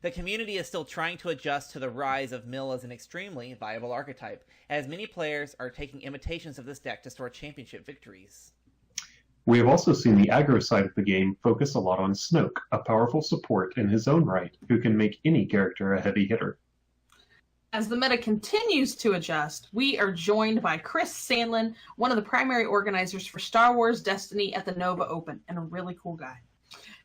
The community is still trying to adjust to the rise of Mill as an extremely viable archetype, as many players are taking imitations of this deck to store championship victories. We have also seen the aggro side of the game focus a lot on Snoke, a powerful support in his own right, who can make any character a heavy hitter. As the meta continues to adjust, we are joined by Kris Soehnlin, one of the primary organizers for Star Wars Destiny at the Nova Open, and a really cool guy.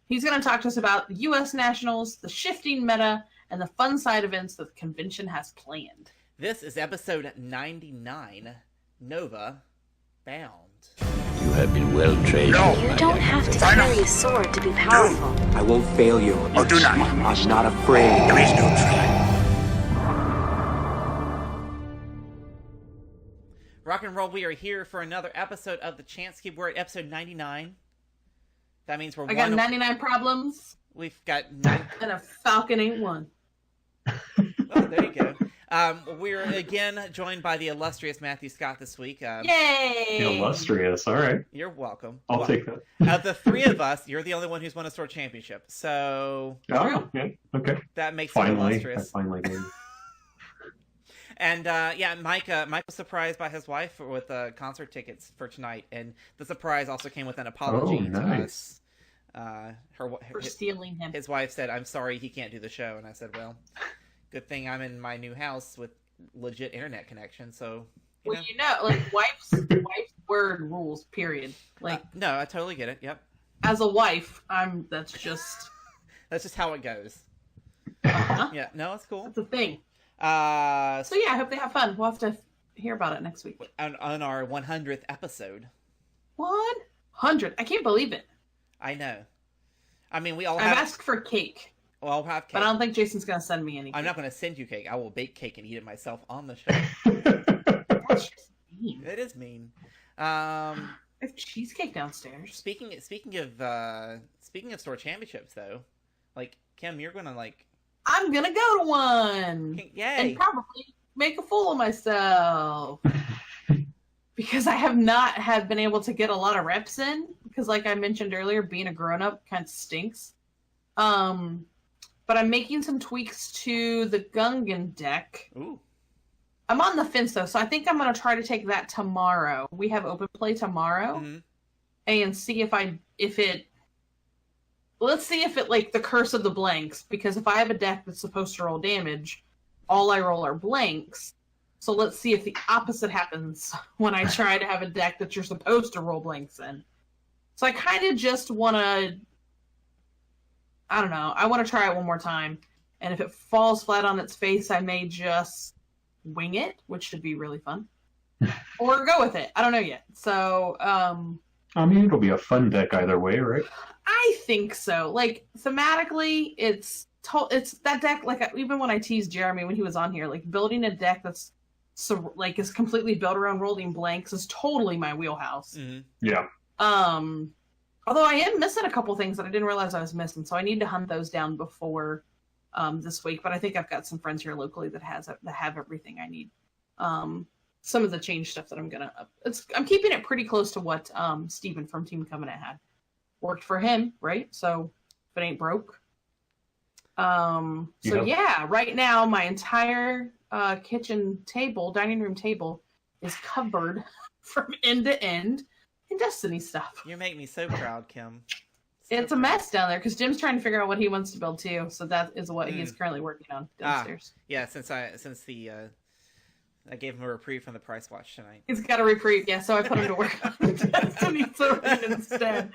He's going to talk to us about the U.S. Nationals, the shifting meta, and the fun side events that the convention has planned. This is episode 99, Nova Bound. You have been well trained. No. You don't have to carry a sword to be powerful. I won't fail you. Or do not. I'm not afraid. Please don't try. Rock and roll, we are here for another episode of the Chance Cube. We're at episode 99. That means we're I got 99 problems. We've got and a Falcon ain't one. Oh, there you go. We're again joined by the illustrious Matthew Scott this week. Yay! Illustrious, all right. You're welcome. I'll take that. Of the three of us, you're the only one who's won a store championship. So Oh, yeah, okay. that makes you illustrious. I finally did. And Mike was surprised by his wife with concert tickets for tonight, and the surprise also came with an apology to us. For stealing him. His wife said, "I'm sorry, he can't do the show," and I said, "Well, good thing I'm in my new house with legit internet connection." So, wife's word rules. Period. No, I totally get it. Yep. As a wife, that's just how it goes. Uh-huh. Yeah. No, it's cool. That's a thing. So yeah, I hope they have fun. We'll have to hear about it next week. On our 100th episode. 100? I can't believe it. I know. I mean, I've asked for cake. Well, I'll have cake. But I don't think Jason's going to send me any cake. I'm not going to send you cake. I will bake cake and eat it myself on the show. That's just mean. It is mean. I have cheesecake downstairs. Speaking of store championships, though, Kim, you're going to I'm gonna go to one. Yay! And probably make a fool of myself. Because I have not been able to get a lot of reps in. Because like I mentioned earlier, being a grown-up kind of stinks. But I'm making some tweaks to the Gungan deck. Ooh. I'm on the fence though, so I think I'm gonna try to take that tomorrow. We have open play tomorrow. Mm-hmm. And see let's see if it the curse of the blanks, because if I have a deck that's supposed to roll damage, all I roll are blanks. So let's see if the opposite happens when I try to have a deck that you're supposed to roll blanks in. So I kind of just want to, I don't know, I want to try it one more time. And if it falls flat on its face, I may just wing it, which should be really fun. Or go with it. I don't know yet. So, I mean, it'll be a fun deck either way, right? I think so. Thematically, it's that deck. Even when I teased Jeremy when he was on here, building a deck that's is completely built around rolling blanks is totally my wheelhouse. Mm-hmm. Yeah. Although I am missing a couple things that I didn't realize I was missing, so I need to hunt those down before this week. But I think I've got some friends here locally that have everything I need. Some of the change stuff that I'm gonna. I'm keeping it pretty close to what Steven from Team Covenant had. Worked for him, right? So if it ain't broke. Yeah, right now my entire dining room table is covered from end to end in Destiny stuff. You make me so proud, Kim. It's a mess down there because Jim's trying to figure out what he wants to build too. So that is what he is currently working on downstairs. Yeah, since I gave him a reprieve from the Price Watch tonight. He's got a reprieve, yeah, so I put him to work on Destiny instead.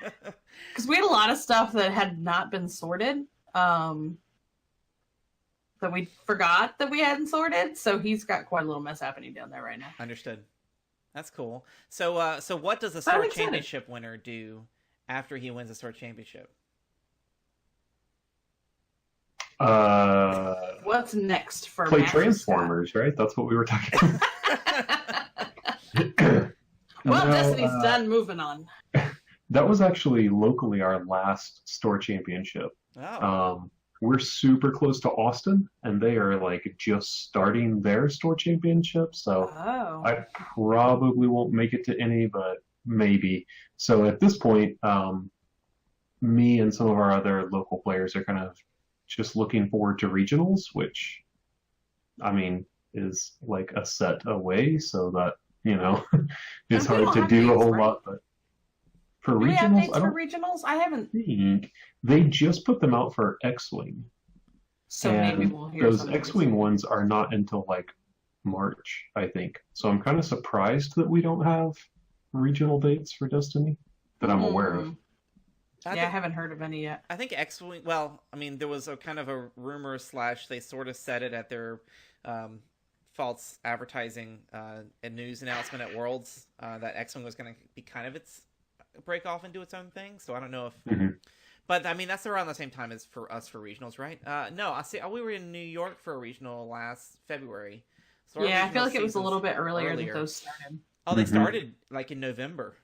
Because we had a lot of stuff that had not been sorted, that we forgot that we hadn't sorted, so he's got quite a little mess happening down there right now. Understood. That's cool. So what does a Store Championship winner do after he wins a Store Championship? What's next for play Master Transformers, Scott? right? That's what we were talking about. Well, Destiny's done. Moving on. That was actually locally our last store championship. Oh. We're super close to Austin, and they are just starting their store championship. So I probably won't make it to any, but maybe. So at this point, me and some of our other local players are kind of just looking forward to regionals, which, I mean, is like a set away, so that, it's hard to do a whole lot. But for regionals, I haven't think they just put them out for X-Wing. So maybe we'll hear those X-Wing ones are not until like March, I think. So I'm kind of surprised that we don't have regional dates for Destiny that I'm aware of. I haven't heard of any yet. I think X-Wing, well, I mean, there was a kind of a rumor / they sort of said it at their false advertising and news announcement at Worlds that X-Wing was going to be kind of its break off and do its own thing. So I don't know if... But, I mean, that's around the same time as for us for regionals, right? No, I see. We were in New York for a regional last February. So I feel like it was a little bit earlier that those started. Oh, they started, like, in November.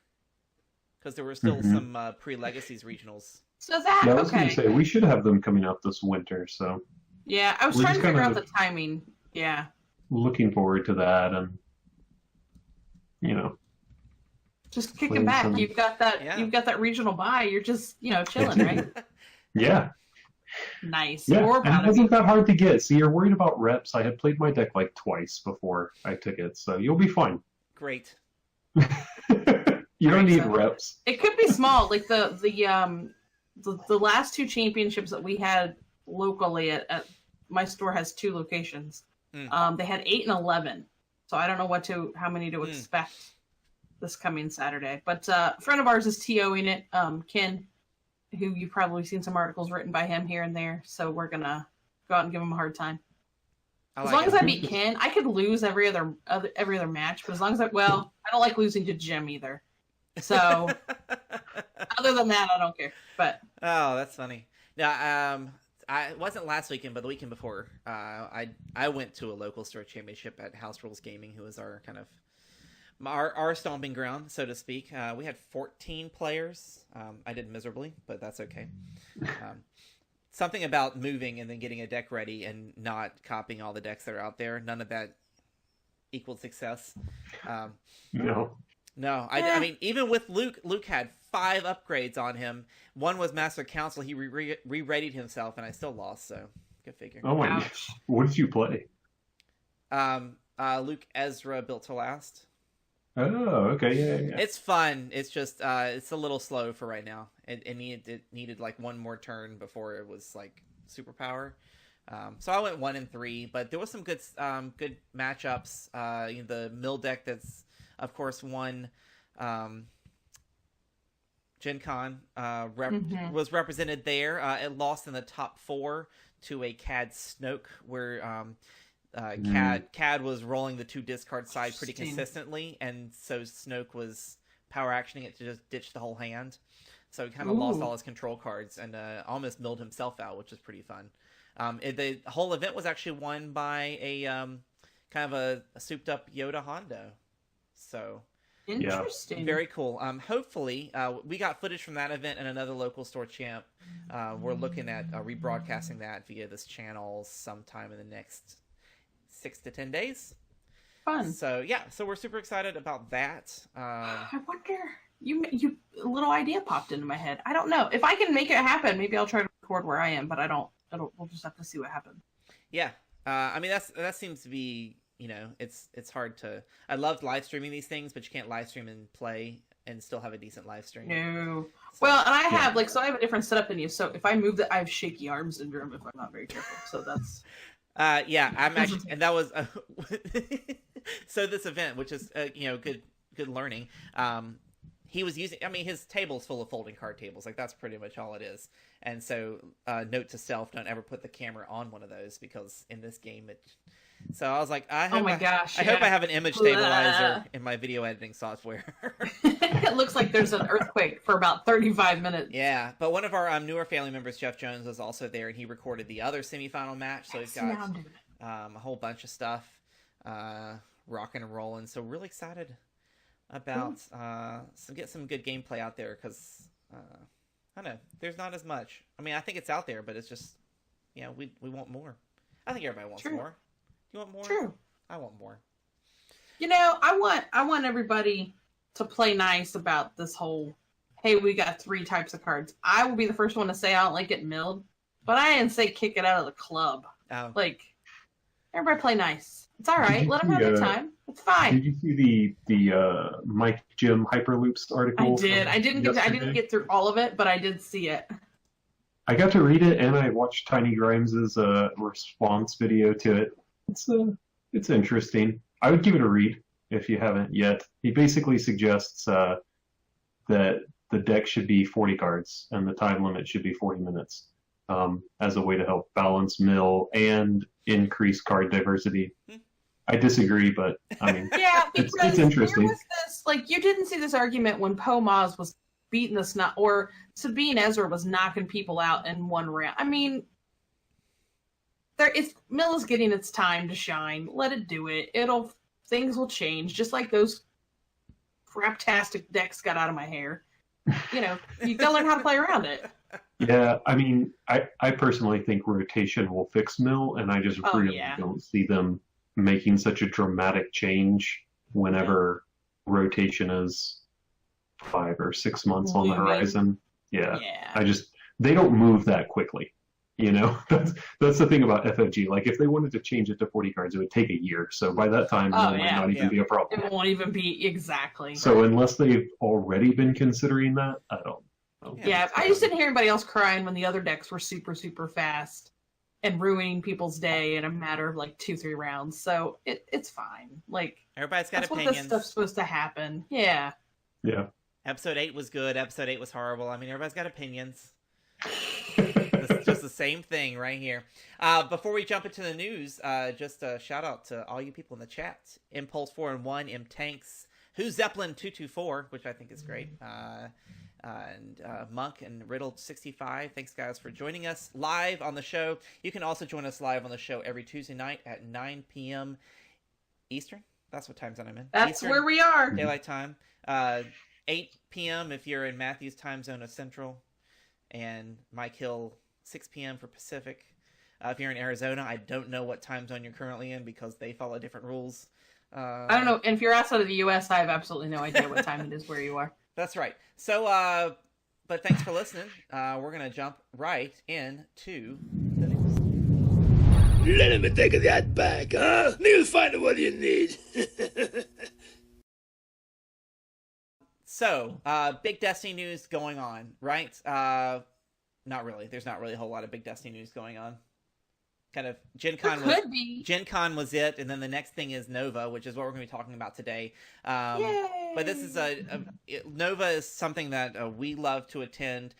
Because there were still some pre-Legacies regionals. So that, I was going to say, we should have them coming out this winter, so... Yeah, I was trying to figure out the timing. Yeah. Looking forward to that, and, just kicking back. You've got that regional buy. You're just, chilling, right? Yeah. Nice. Yeah, and it wasn't that hard to get. See, you're worried about reps. I had played my deck like twice before I took it, so you'll be fine. Great. You don't need reps. It could be small. Like the last 2 championships that we had locally at my store has 2 locations. They had 8 and 11. So I don't know how many to expect this coming Saturday. But a friend of ours is TOing it, Ken, who you've probably seen some articles written by him here and there. So we're going to go out and give him a hard time. As long as I beat Ken, I could lose every other match. But as long as I don't like losing to Jim either. So other than that, I don't care. But that's funny. Now, it wasn't last weekend, but the weekend before, I went to a local store championship at House Rules Gaming, who is our kind of our stomping ground, so to speak. We had 14 players. I did miserably, but that's okay. Something about moving and then getting a deck ready and not copying all the decks that are out there. None of that equaled success. No, I mean, even with Luke had 5 upgrades on him. One was Master Council. He re-readied himself, and I still lost, so go figure. Oh my gosh. What did you play? Luke Ezra Built to Last. Oh, okay, yeah. It's fun. It's just, it's a little slow for right now. It needed like one more turn before it was like superpower. So I went 1 and 3, but there was some good matchups. The mill deck that's, of course, won Gen Con was represented there. It lost in the top 4 to a Cad Snoke, where Cad was rolling the 2 discard side pretty consistently, and so Snoke was power actioning it to just ditch the whole hand. So he kind of lost all his control cards and almost milled himself out, which was pretty fun. The whole event was actually won by a kind of a souped up Yoda Hondo. So interesting. Very cool. Hopefully, we got footage from that event and another local store champ. We're looking at rebroadcasting that via this channel sometime in the next 6 to 10 days. Fun. So so we're super excited about that. I wonder, you a little idea popped into my head. I don't know if I can make it happen. Maybe I'll try to record where I am, but I don't. We'll just have to see what happens. Yeah. I mean, that seems to be, it's hard to. I love live streaming these things, but you can't live stream and play and still have a decent live stream. No. So, well, and I have I have a different setup than you. So if I move I have shaky arm syndrome if I'm not very careful. So that's. I'm actually, and that was so this event, which is good learning. He was using, I mean, his table's full of folding card tables, like that's pretty much all it is. And so, note to self: don't ever put the camera on one of those, because in this game, So I was like, I hope I have an image stabilizer in my video editing software. It looks like there's an earthquake for about 35 minutes. Yeah, but one of our newer family members, Jeff Jones, was also there, and he recorded the other semifinal match. So he's got a whole bunch of stuff rocking and rolling. So really excited about get some good gameplay out there, because I don't know, there's not as much. I mean, I think it's out there, but it's just we want more. I think everybody wants more. You want more? True. I want more. I want everybody to play nice about this whole, hey, we got 3 types of cards. I will be the first one to say I don't like getting milled, But I didn't say kick it out of the club. Oh. Like, everybody play nice. It's all right. Let them have their time. It's fine. Did you see the Mike Jim Hyperloops article? I did. I didn't get through all of it, but I did see it. I got to read it, and I watched Tiny Grimes's response video to it. It's interesting. I would give it a read if you haven't yet. He basically suggests that the deck should be 40 cards, and the time limit should be 40 minutes, as a way to help balance mill and increase card diversity. I disagree, but I mean, yeah, because it's interesting. Here was this, like, you didn't see this argument when Po Maz was beating the snot, or Sabine Ezra was knocking people out in one round. I mean, mill is getting its time to shine. Let it do it. Things will change, just like those craptastic decks got out of my hair. You know, you gotta learn how to play around it. Yeah, I mean, I personally think rotation will fix mill, and I just really don't see them making such a dramatic change whenever rotation is 5 or 6 months on the horizon. Yeah. They don't move that quickly. You know, that's the thing about FFG. Like, if they wanted to change it to 40 cards, it would take a year. So by that time, it might not even be a problem. It won't even be exactly. So unless they've already been considering that, I don't know. Yeah, I just didn't hear anybody else crying when the other decks were super, super fast and ruining people's day in a matter of like 2-3 rounds. So it's fine. Like, everybody's got opinions. That's what this stuff's supposed to happen. Yeah. Yeah. Episode 8 was good. Episode 8 was horrible. I mean, everybody's got opinions. It's just the same thing right here. Before we jump into the news, just a shout out to all you people in the chat. Impulse 4-1, M Tanks, Who's Zeppelin 224, which I think is great. And Monk and Riddle 65. Thanks guys for joining us live on the show. You can also join us live on the show every Tuesday night at 9 p.m. Eastern. That's what time zone I'm in. That's Eastern where we are. Daylight time. 8 p.m. if you're in Matthew's time zone of Central, and Mike Hill 6 p.m. for Pacific. If you're in Arizona, I don't know what time zone you're currently in because they follow different rules. I don't know. And if you're outside of the U.S., I have absolutely no idea what time it is where you are. That's right. So, but thanks for listening. We're going to jump right into the news. Let me take that back, huh? You'll find what you need. So, big Destiny news going on, right? Not really. There's not really a whole lot of big Destiny news going on. Kind of Gen Con was it, and then the next thing is Nova, which is what we're going to be talking about today. But this is Nova is something that we love to attend.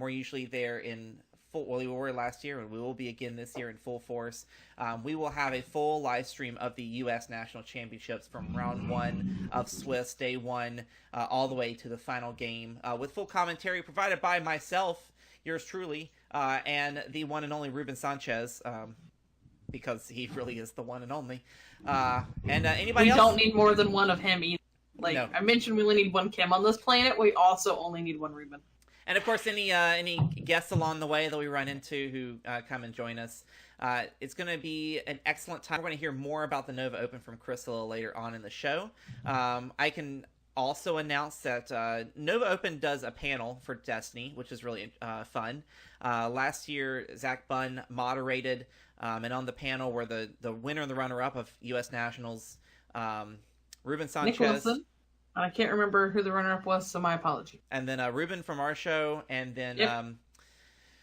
We're usually there in full. Well, we were last year, and we will be again this year in full force. We will have a full live stream of the U.S. National Championships from round 1 of Swiss, day 1, all the way to the final game, with full commentary provided by myself, yours truly, and the one and only Ruben Sanchez, because he really is the one and only. And anybody else? We don't need more than one of him either. Like, no. I mentioned we only need one Kim on this planet. We also only need one Ruben. And of course, any guests along the way that we run into who come and join us. It's going to be an excellent time. We're going to hear more about the Nova Open from Kris a little later on in the show. I can also announce that Nova Open does a panel for Destiny, which is really fun. Last year, Zach Bunn moderated, and on the panel were the winner and the runner-up of U.S. Nationals, Ruben Sanchez. Nick Wilson. I can't remember who the runner-up was, so my apology. And then Ruben from our show, and then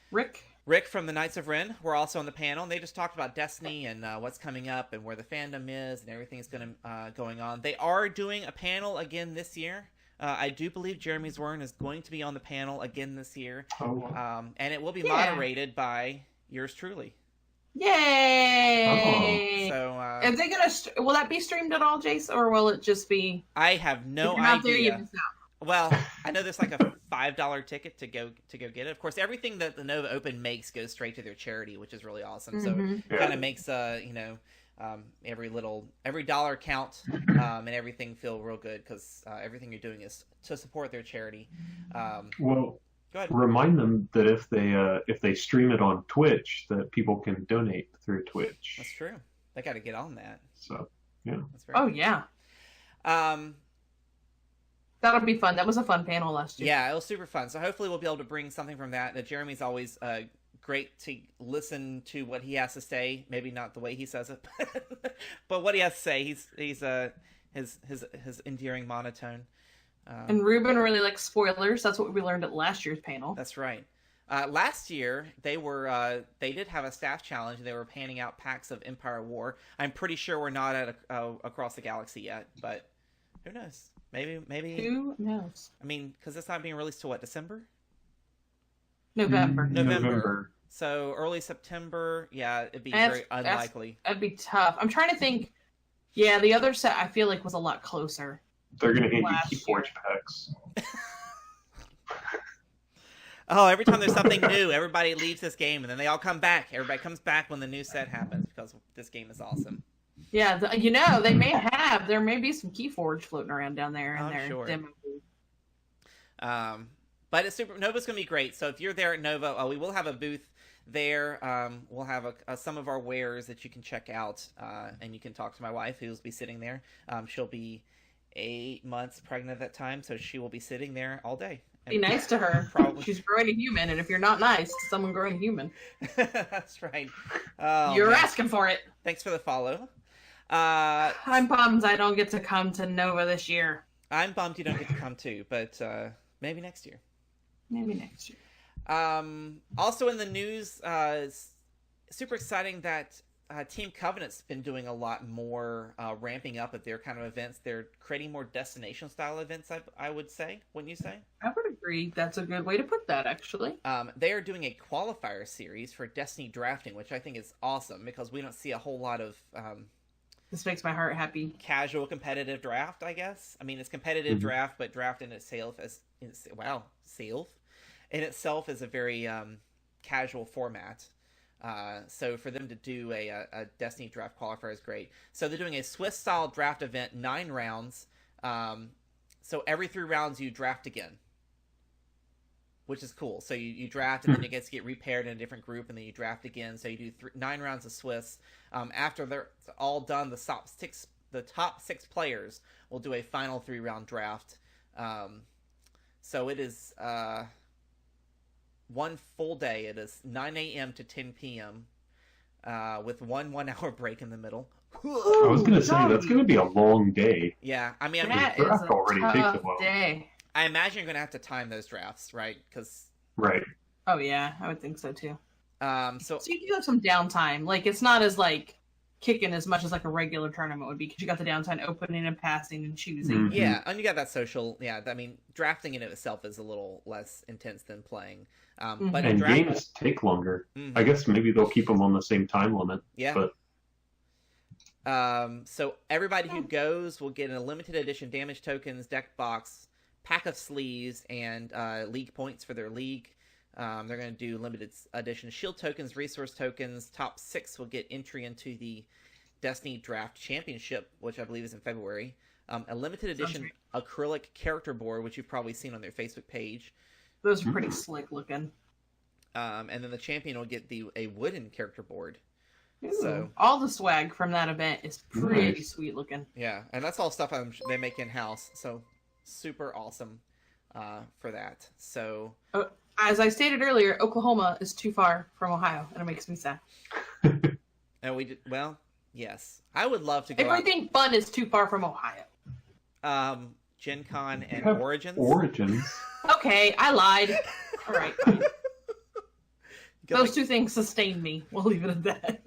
Rick from the Knights of Ren were also on the panel, and they just talked about Destiny and what's coming up and where the fandom is and everything is going on. They are doing a panel again this year. I do believe Jeremy Zwern is going to be on the panel again this year. And it will be moderated by yours truly. Yay! So, are they will that be streamed at all, Jace, or will it just be? I have no idea. Out there, you miss out. Well, I know there's like a $5 ticket to go get it. Of course, everything that the Nova Open makes goes straight to their charity, which is really awesome. Mm-hmm. So it kind of makes every dollar count, and everything feel real good because everything you're doing is to support their charity. Go ahead. Remind them that if they stream it on Twitch, that people can donate through Twitch. That's true. They got to get on that. So yeah. That's very yeah. That'll be fun. That was a fun panel last year. Yeah, it was super fun. So hopefully we'll be able to bring something from that. Jeremy's always great to listen to what he has to say. Maybe not the way he says it, but what he has to say. He's his endearing monotone. And Ruben really likes spoilers. That's what we learned at last year's panel. That's right. Last year they did have a staff challenge. And they were panning out packs of Empire War. I'm pretty sure we're not at Across the Galaxy yet, but who knows? Maybe. Who knows? I mean, because it's not being released till what, December? November. So early September. Yeah, it'd be very unlikely. That'd be tough. I'm trying to think. Yeah, the other set I feel like was a lot closer. They're gonna hand you Keyforge packs. Oh, every time there's something new, everybody leaves this game, and then they all come back. Everybody comes back when the new set happens because this game is awesome. Yeah, there may be some Keyforge floating around down there in their demo booth. But Nova's going to be great. So if you're there at Nova, we will have a booth there. We'll have some of our wares that you can check out, and you can talk to my wife, who will be sitting there. She'll be 8 months pregnant at that time, so she will be sitting there all day. Be nice to her. Probably. She's growing a human, and if you're not nice to someone growing a human, that's right. You're asking for it. Thanks for the follow. I'm bummed I don't get to come to Nova this year. I'm bummed you don't get to come too, but maybe next year. Also in the news, it's super exciting that Team Covenant's been doing a lot more ramping up at their kind of events. They're creating more destination-style events, I would say, wouldn't you say? I would agree. That's a good way to put that, actually. They are doing a qualifier series for Destiny drafting, which I think is awesome, because we don't see a whole lot of... this makes my heart happy. Casual competitive draft, I guess. I mean, it's competitive draft, but draft in itself is a very casual format. So for them to do a Destiny draft qualifier is great. So they're doing a Swiss-style draft event, 9 rounds. So every 3 rounds you draft again, which is cool. So you draft, and then you get repaired in a different group, and then you draft again. So you do 9 rounds of Swiss. After they're all done, the top 6 players will do a final 3-round draft. So it is... one full day. It is 9 a.m. to 10 p.m. With one 1-hour break in the middle. I was going to say, that's going to be a long day. Yeah, I mean, that is a tough day. I imagine you're going to have to time those drafts, right? Right. Oh, yeah, I would think so, too. So you do have some downtime. Like, it's not as, kicking as much as, a regular tournament would be, because you got the downtime opening and passing and choosing. Mm-hmm. Yeah, and you got that social... Yeah, I mean, drafting in itself is a little less intense than playing. But games take longer. Mm-hmm. I guess maybe they'll keep them on the same time limit. Yeah. But... so everybody who goes will get a limited edition damage tokens, deck box, pack of sleeves, and league points for their league. They're going to do limited edition shield tokens, resource tokens. Top 6 will get entry into the Destiny Draft Championship, which I believe is in February. A limited edition acrylic character board, which you've probably seen on their Facebook page. Those are pretty slick looking. And then the champion will get a wooden character board. Ooh. So all the swag from that event is pretty sweet looking. Yeah, and that's all stuff they make in-house. So super awesome for that. So... as I stated earlier, Oklahoma is too far from Ohio, and it makes me sad. And we did... Well, yes. I would love to go Everything fun is too far from Ohio. Gen Con and Origins. Okay, I lied. All right, fine. Those 2 things sustain me. We'll leave it at that.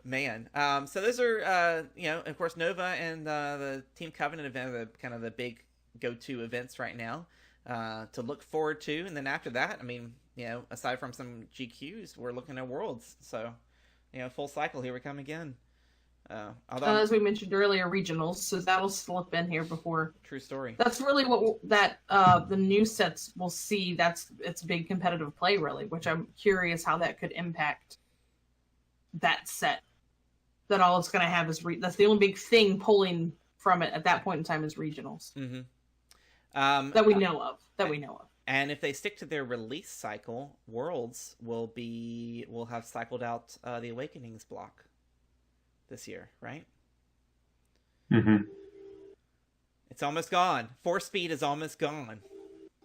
Man. So those are, of course, Nova and the Team Covenant event are kind of the big go-to events right now to look forward to. And then after that, I mean, aside from some GQs, we're looking at Worlds. So, full cycle, here we come again. As we mentioned earlier, regionals, so that'll slip in here before. True story. That's really what the new sets will see. It's big competitive play, really, which I'm curious how that could impact that set. That all it's going to have is that's the only big thing pulling from it at that point in time is regionals. Mm-hmm. That we know of. And if they stick to their release cycle, Worlds will have cycled out the Awakenings block this year, right? Mm-hmm. It's almost gone. Force Speed is almost gone.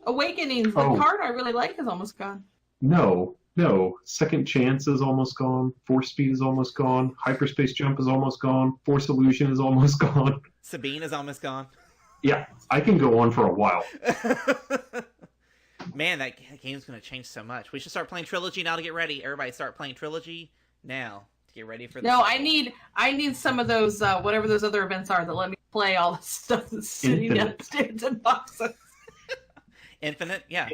Awakenings, the card I really like, is almost gone. No, No, Second Chance is almost gone. Force Speed is almost gone. Hyperspace Jump is almost gone. Force Illusion is almost gone. Sabine is almost gone. Yeah, I can go on for a while. Man, that game's going to change so much. We should start playing Trilogy now to get ready. Everybody start playing Trilogy now to get ready for the No, cycle. I need some of those, whatever those other events are that let me play all the stuff that's sitting downstairs in boxes. Infinite? Yeah.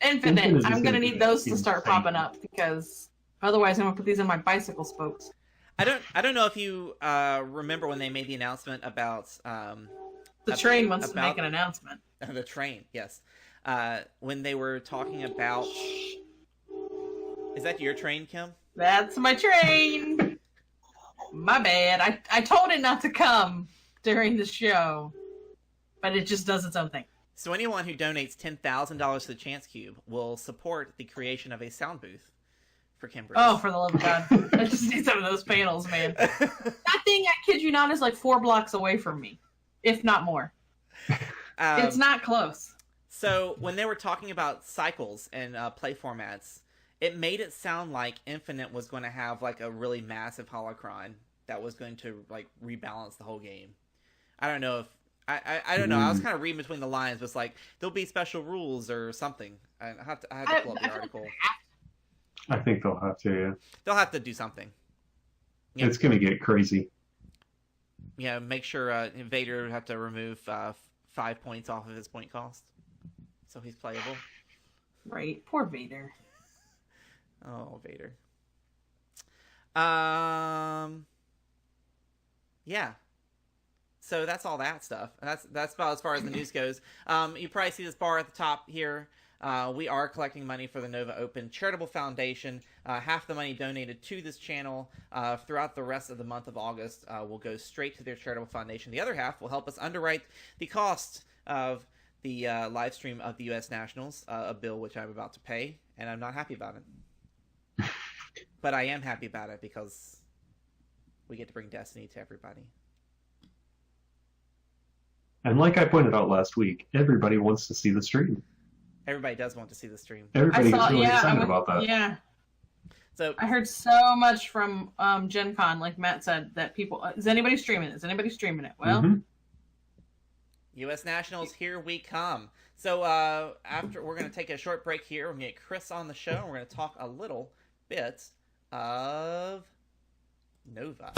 Infinite. I'm going to be need those to start insane. popping up because otherwise I'm going to put these in my bicycle spokes. I don't know if you remember when they made the announcement about The train wants to make an announcement. The train, yes. When they were talking about... Is that your train, Kim? That's my train. My bad. I told it not to come during the show, but it just does its own thing. So anyone who donates $10,000 to the Chance Cube will support the creation of a sound booth for Kim Bruce. Oh, for the love of God. I just need some of those panels, man. That thing, I kid you not, is like 4 blocks away from me, if not more. It's not close. So when they were talking about cycles and play formats, it made it sound like Infinite was going to have like a really massive holocron that was going to like rebalance the whole game. I don't know if I don't know. I was kind of reading between the lines, but it's like there'll be special rules or something. I had to pull up the article. I think they'll have to, yeah. They'll have to do something. Yeah. It's going to get crazy. Yeah, make sure Vader would have to remove 5 points off of his point cost, so he's playable. Right, poor Vader. Oh, Vader. Yeah. So that's all that stuff. That's about as far as the news goes. You probably see this bar at the top here. We are collecting money for the Nova Open Charitable Foundation. Half the money donated to this channel throughout the rest of the month of August will go straight to their charitable foundation. The other half will help us underwrite the cost of the live stream of the U.S. Nationals, a bill which I'm about to pay, and I'm not happy about it. But I am happy about it because we get to bring Destiny to everybody. And like I pointed out last week, everybody wants to see the stream. Everybody does want to see the stream. Everybody gets really excited about that. Yeah. So I heard so much from Gen Con, like Matt said, that people... is anybody streaming it? Is anybody streaming it? Well... U.S. Nationals, here we come. So after we're going to take a short break here. We're going to get Kris on the show, and we're going to talk a little bit of Nova.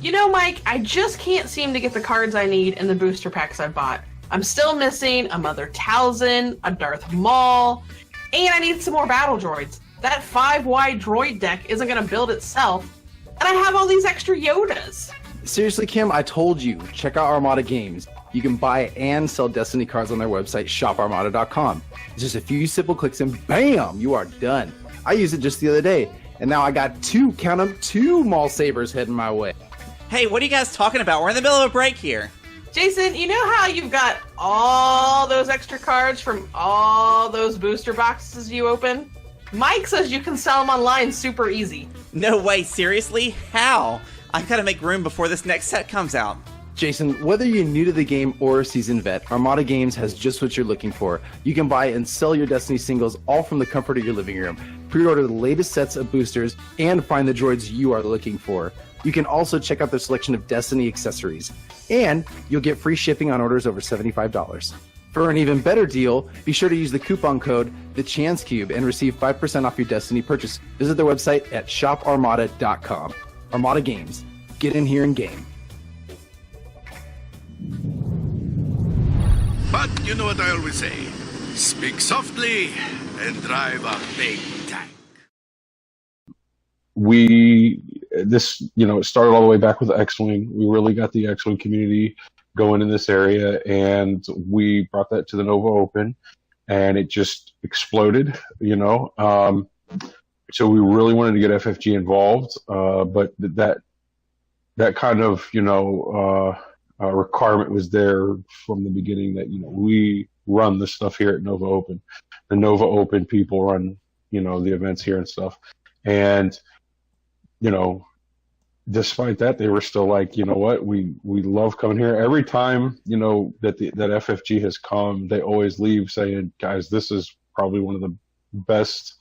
You know, Mike, I just can't seem to get the cards I need in the booster packs I bought. I'm still missing a Mother Talzin, a Darth Maul, and I need some more battle droids. That 5-wide droid deck isn't going to build itself, and I have all these extra Yodas. Seriously, Kim, I told you, check out Armada Games. You can buy and sell Destiny cards on their website, shoparmada.com. It's just a few simple clicks and bam, you are done. I used it just the other day, and now I got two Maul Sabers heading my way. Hey, what are you guys talking about? We're in the middle of a break here. Jason, you know how you've got all those extra cards from all those booster boxes you open? Mike says you can sell them online super easy. No way, seriously? How? I've got to make room before this next set comes out. Jason, whether you're new to the game or a seasoned vet, Armada Games has just what you're looking for. You can buy and sell your Destiny singles all from the comfort of your living room. Pre-order the latest sets of boosters and find the droids you are looking for. You can also check out their selection of Destiny accessories. And you'll get free shipping on orders over $75. For an even better deal, be sure to use the coupon code TheChanceCube and receive 5% off your Destiny purchase. Visit their website at shoparmada.com. Armada Games. Get in here and game. But you know what I always say. Speak softly and drive a big tank. It started all the way back with the X-Wing. We really got the X-Wing community going in this area, and we brought that to the Nova Open, and it just exploded, so we really wanted to get FFG involved, but that kind of, requirement was there from the beginning that, we run the stuff here at Nova Open. The Nova Open people run, the events here and stuff. And, despite that, they were still like, you know what, we love coming here. Every time, that FFG has come, they always leave saying, guys, this is probably one of the best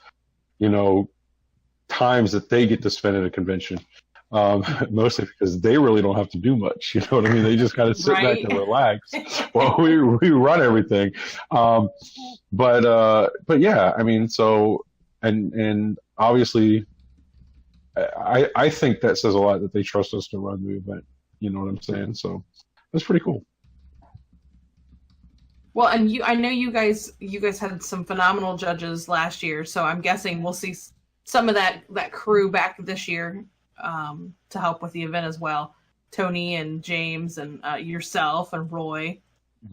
times that they get to spend at a convention. Mostly because they really don't have to do much. You know what I mean? They just kind of sit back and relax while we run everything. But yeah, I mean, so, and obviously I think that says a lot that they trust us to run the event. You know what I'm saying? So that's pretty cool. Well, and I know you guys had some phenomenal judges last year, so I'm guessing we'll see some of that crew back this year to help with the event as well. Tony and James and yourself and Roy.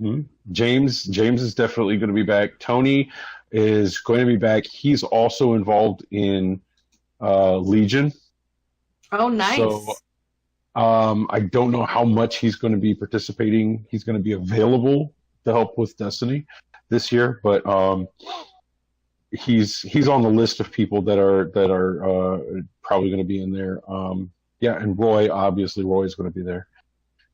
Mm-hmm. James is definitely going to be back. Tony is going to be back. He's also involved in Legion. Oh, nice. So I don't know how much he's going to be participating. He's going to be available to help with Destiny this year, but he's on the list of people that are probably going to be in there. Yeah, and Roy is going to be there.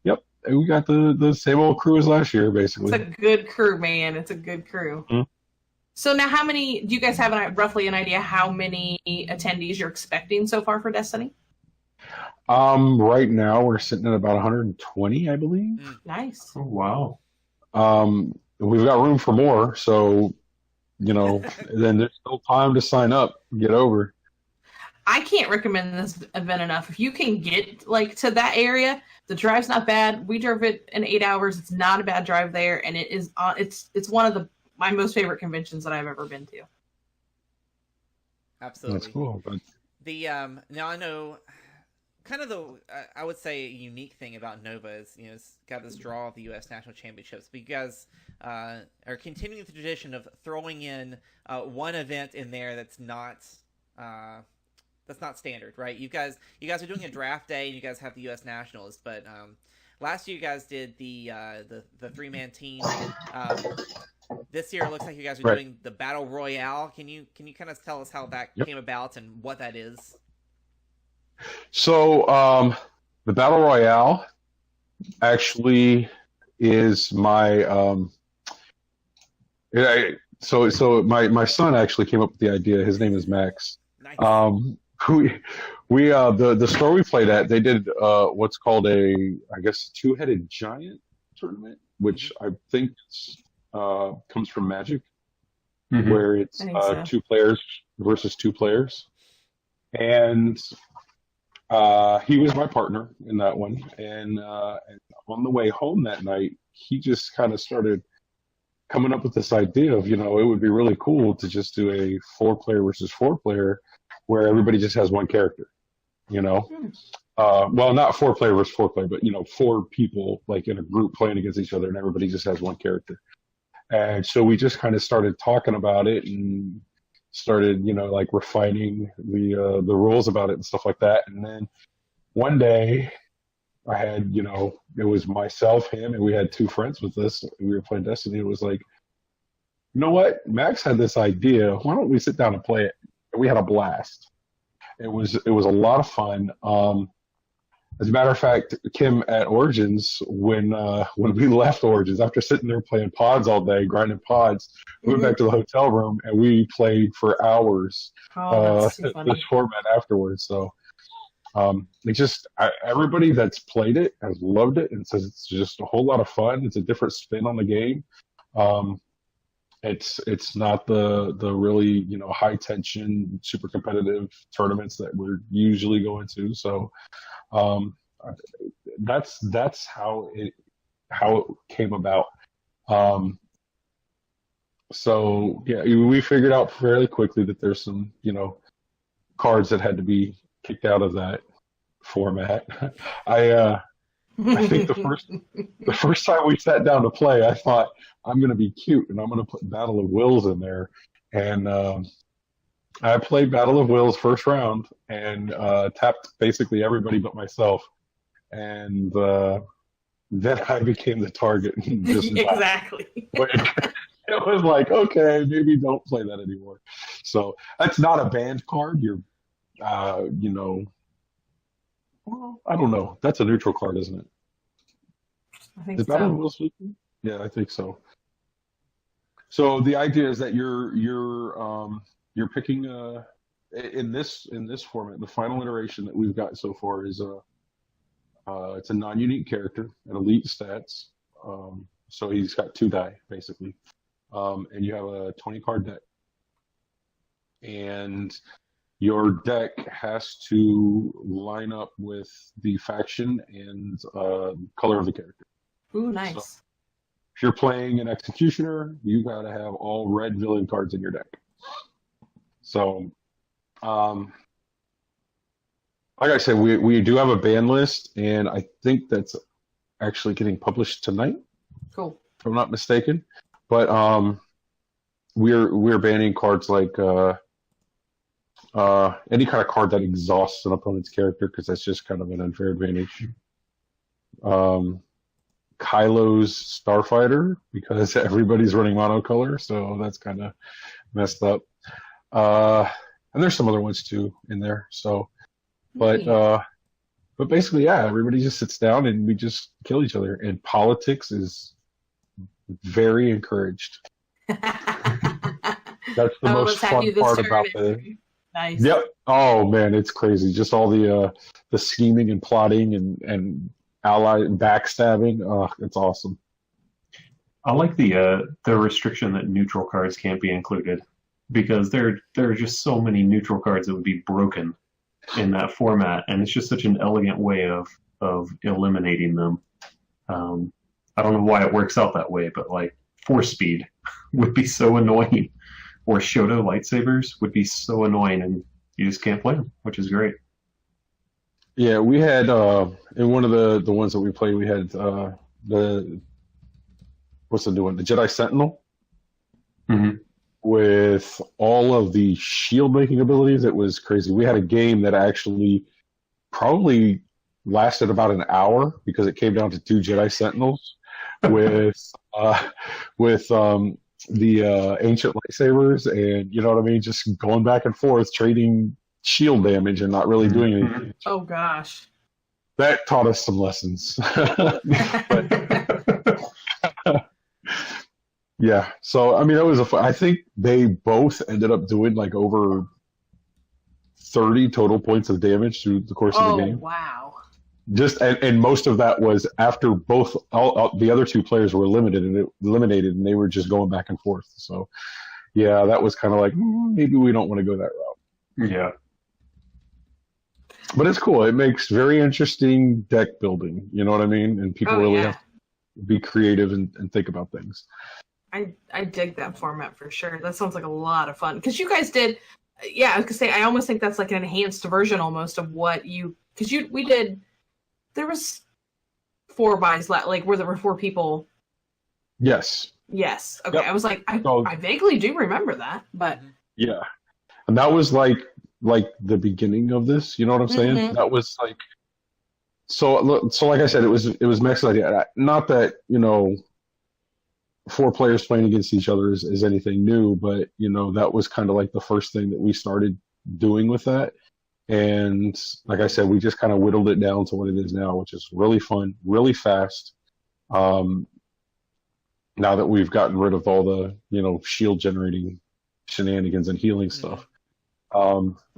Yep, and we got the same old crew as last year, basically. It's a good crew, man. It's a good crew. Mm-hmm. So now, do you guys have roughly an idea how many attendees you're expecting so far for Destiny? Right now we're sitting at about 120, I believe. Nice. Oh, wow. We've got room for more, so then there's still time to sign up, get over. I can't recommend this event enough. If you can get to that area, the drive's not bad. We drove it in 8 hours. It's not a bad drive there, and it is it's one of my most favorite conventions that I've ever been to. Absolutely. That's cool. But now I know kind of I would say a unique thing about Nova is, it's got this draw of the U.S. National Championships, but you guys are continuing the tradition of throwing in one event in there that's not standard, right? You guys are doing a draft day, and you guys have the U.S. Nationals, but last year you guys did the 3-man team. This year it looks like you guys are doing the Battle Royale. Can you kind of tell us how that came about and what that is? So the Battle Royale actually is my so my son actually came up with the idea. His name is Max. Nice. We the store we played at, they did what's called a two-headed giant tournament, which I think comes from Magic, where it's so. 2 players versus 2 players, and he was my partner in that one, and on the way home that night, he just kind of started coming up with this idea of, it would be really cool to just do a 4-player versus 4-player where everybody just has one character, well, not 4-player versus 4-player, but 4 people in a group playing against each other, and everybody just has one character. And so we just kind of started talking about it and started, refining the rules about it and stuff like that. And then one day I had, it was myself, him, and we had 2 friends with us. We were playing Destiny. It was like, you know what? Max had this idea. Why don't we sit down and play it? And we had a blast. It was a lot of fun. As a matter of fact, Kim, at Origins, when we left Origins, after sitting there playing pods all day, grinding pods, we went back to the hotel room and we played for hours this format afterwards. So everybody that's played it has loved it and says it's just a whole lot of fun. It's a different spin on the game. It's not the really high tension, super competitive tournaments that we're usually going to. So that's how it came about. So yeah, we figured out fairly quickly that there's some cards that had to be kicked out of that format. I think the first time we sat down to play, I thought, I'm going to be cute and I'm going to put Battle of Wills in there. And I played Battle of Wills first round and tapped basically everybody but myself. And then I became the target. Exactly. It was like, okay, maybe don't play that anymore. So that's not a banned card. You're, well, I don't know. That's a neutral card, isn't it? I think Is Battle of Wills neutral? Yeah, I think so. So the idea is that you're picking in this format, the final iteration that we've got so far is it's a non-unique character, an elite stats. So he's got 2 die basically, and you have a 20 card deck, and your deck has to line up with the faction and color of the character. Ooh, nice. So if you're playing an executioner, you got to have all red villain cards in your deck. So, like I said, we do have a ban list, and I think that's actually getting published tonight. Cool. If I'm not mistaken. But we're banning cards like any kind of card that exhausts an opponent's character, because that's just kind of an unfair advantage. Kylo's Starfighter, because everybody's running monocolor, so that's kind of messed up. And there's some other ones too in there. So, but basically, yeah, everybody just sits down and we just kill each other. And politics is very encouraged. That's the most fun part about the. Nice. Yep. Oh man, it's crazy. Just all the scheming and plotting and ally backstabbing. Oh, it's awesome. I like the restriction that neutral cards can't be included, because there are just so many neutral cards that would be broken in that format, and it's just such an elegant way of eliminating them. I don't know why it works out that way, but like Force Speed would be so annoying, or Shoto lightsabers would be so annoying, and you just can't play them, which is great. Yeah, we had in one of the ones that we played, we had the what's the new one? The Jedi Sentinel. Mm-hmm. With all of the shield making abilities. It was crazy. We had a game that actually probably lasted about an hour, because it came down to 2 Jedi Sentinels with the ancient lightsabers, and you know what I mean, just going back and forth, trading shield damage and not really doing anything. Oh gosh. That taught us some lessons. Yeah, so I mean, that was I think they both ended up doing like over 30 total points of damage through the course of the game. Oh wow! Just and most of that was after both all the other 2 players were eliminated, and they were just going back and forth. So yeah, that was kind of like maybe we don't want to go that route. Yeah, but it's cool. It makes very interesting deck building. You know what I mean? And people really have to be creative and think about things. I dig that format for sure. That sounds like a lot of fun. Because you guys did, yeah, I was going to say, I almost think that's like an enhanced version almost of what you, because we did, there was 4 buys, like where there were 4 people. Yes. Yes. Okay. Yep. I was like, I vaguely do remember that, but. Yeah. And that was like the beginning of this, you know what I'm saying? Mm-hmm. That was like, so like I said, it was Max's idea. Not that, 4 players playing against each other is anything new, but that was kind of like the first thing that we started doing with that. And like I said, we just kind of whittled it down to what it is now, which is really fun, really fast. Now that we've gotten rid of all the shield generating shenanigans and healing stuff,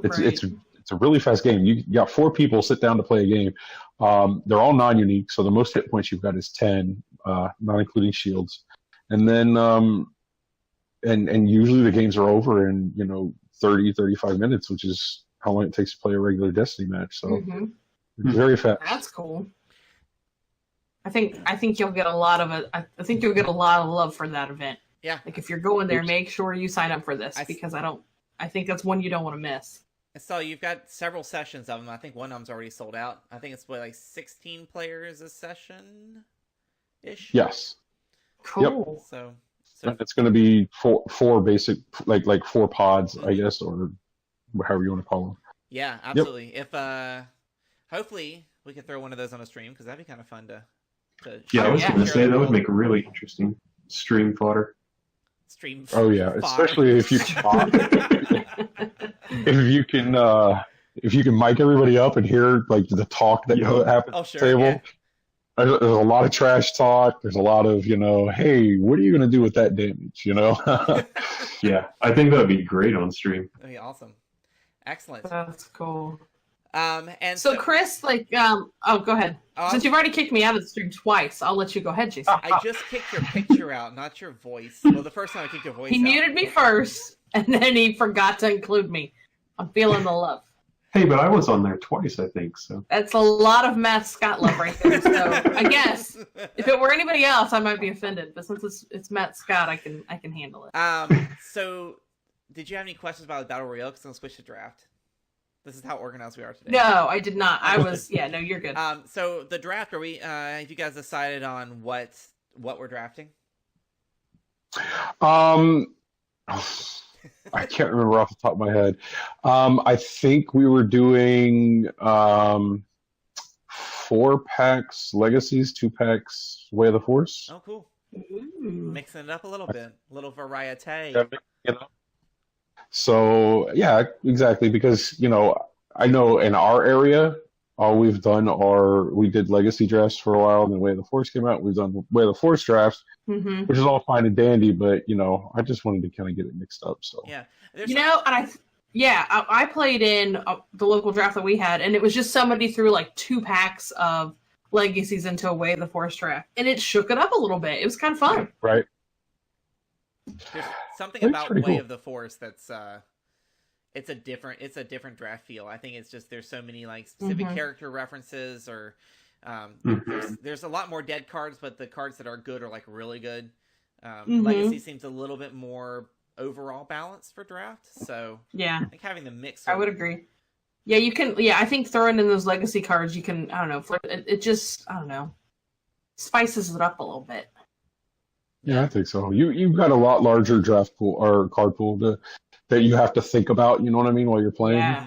it's a really fast game. You got 4 people sit down to play a game. They're all non-unique, so the most hit points you've got is 10, not including shields. And then, and usually the games are over in 30, 35 minutes, which is how long it takes to play a regular Destiny match. So it's very fast. That's cool. I think you'll get a lot of it. I think you'll get a lot of love for that event. Yeah. Like if you're going there, make sure you sign up for this, because I think that's one you don't want to miss. So you've got several sessions of them. I think one of them's already sold out. I think it's like 16 players a session ish. Yes. Cool. Yep. So it's going to be four basic, like 4 pods, I guess, or however you want to call them. Yeah, absolutely. Yep. If hopefully we can throw one of those on a stream, because that'd be kind of fun to yeah, I was going to say that would make a really interesting stream fodder. Oh yeah, especially if you if you can mic everybody up and hear like the talk that happens at the table. Yeah. There's a lot of trash talk. There's a lot of, hey, what are you going to do with that damage, Yeah, I think that would be great on stream. That'd be awesome. Excellent. That's cool. And so Kris, go ahead. Since you've already kicked me out of the stream twice, I'll let you go ahead, Jason. I just kicked your picture out, not your voice. Well, the first time I kicked your voice He muted me first, and then he forgot to include me. I'm feeling the love. Hey, but I was on there twice, I think. So that's a lot of Matt Scott love right there. So I guess if it were anybody else, I might be offended. But since it's Matt Scott, I can handle it. So did you have any questions about the Battle Royale? Because I'm going to switch to draft. This is how organized we are today. No, I did not. I was no, you're good. So the draft, are we? Have you guys decided on what we're drafting? I can't remember off the top of my head. I think we were doing 4 packs Legacies, 2 packs Way of the Force. Oh, cool. Mixing it up a little bit. A little variety. So, yeah, exactly. Because, I know in our area, all we've done we did Legacy drafts for a while, and then Way of the Force came out. We've done Way of the Force drafts, which is all fine and dandy, but, I just wanted to kind of get it mixed up. So yeah. I played in the local draft that we had, and it was just somebody threw like 2 packs of Legacies into a Way of the Force draft, and it shook it up a little bit. It was kind of fun. Right. There's something about Way of the Force that's it's a different draft feel. I think it's just there's so many like specific character references, or there's a lot more dead cards, but the cards that are good are like really good. Legacy seems a little bit more overall balanced for draft, so yeah, I think having the mix. I would agree. Yeah, you can. Yeah, I think throwing in those Legacy cards, you can. I don't know. It just spices it up a little bit. Yeah, I think so. You've got a lot larger draft pool or card pool that you have to think about. You know what I mean while you're playing. Yeah.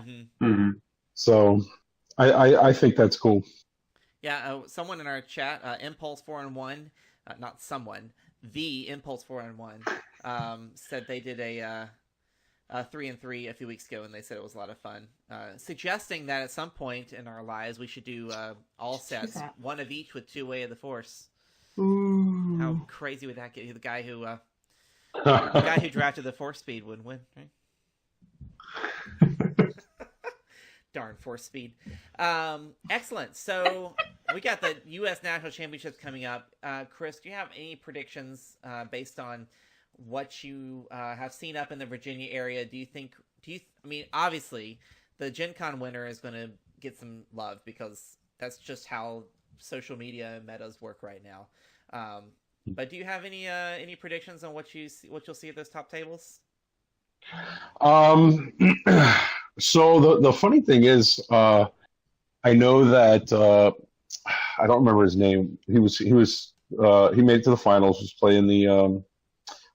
So, I think that's cool. Yeah. Someone in our chat, Impulse 4-1, not someone, the Impulse 4-1, said they did a 3-3 a few weeks ago, and they said it was a lot of fun. Suggesting that at some point in our lives we should do all sets, one of each with 2 Way of the Force. Ooh. How crazy would that get? The guy who drafted the Force Speed would win, right? Darn Force Speed. Excellent. So we got the U.S. National Championships coming up. Kris, do you have any predictions based on what you have seen up in the Virginia area? I mean, obviously, the Gen Con winner is going to get some love because that's just how social media metas work right now. But do you have any predictions on what you'll see at those top tables? So the funny thing is, I know that I don't remember his name. He made it to the finals. Was playing the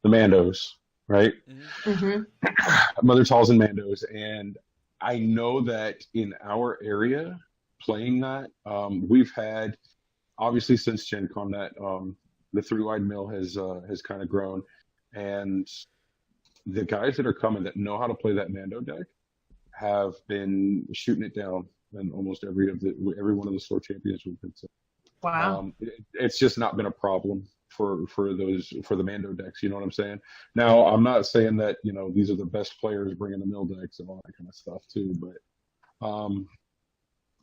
Mandos, right? Mother Talls and Mandos, and I know that in our area playing that, we've had obviously since Gen Con that the 3-wide mill has kind of grown, and the guys that are coming that know how to play that Mando deck have been shooting it down in almost every one of the store champions we've been to. Wow. It's just not been a problem for the Mando decks. You know what I'm saying? Now, I'm not saying that, these are the best players bringing the mill decks and all that kind of stuff too, but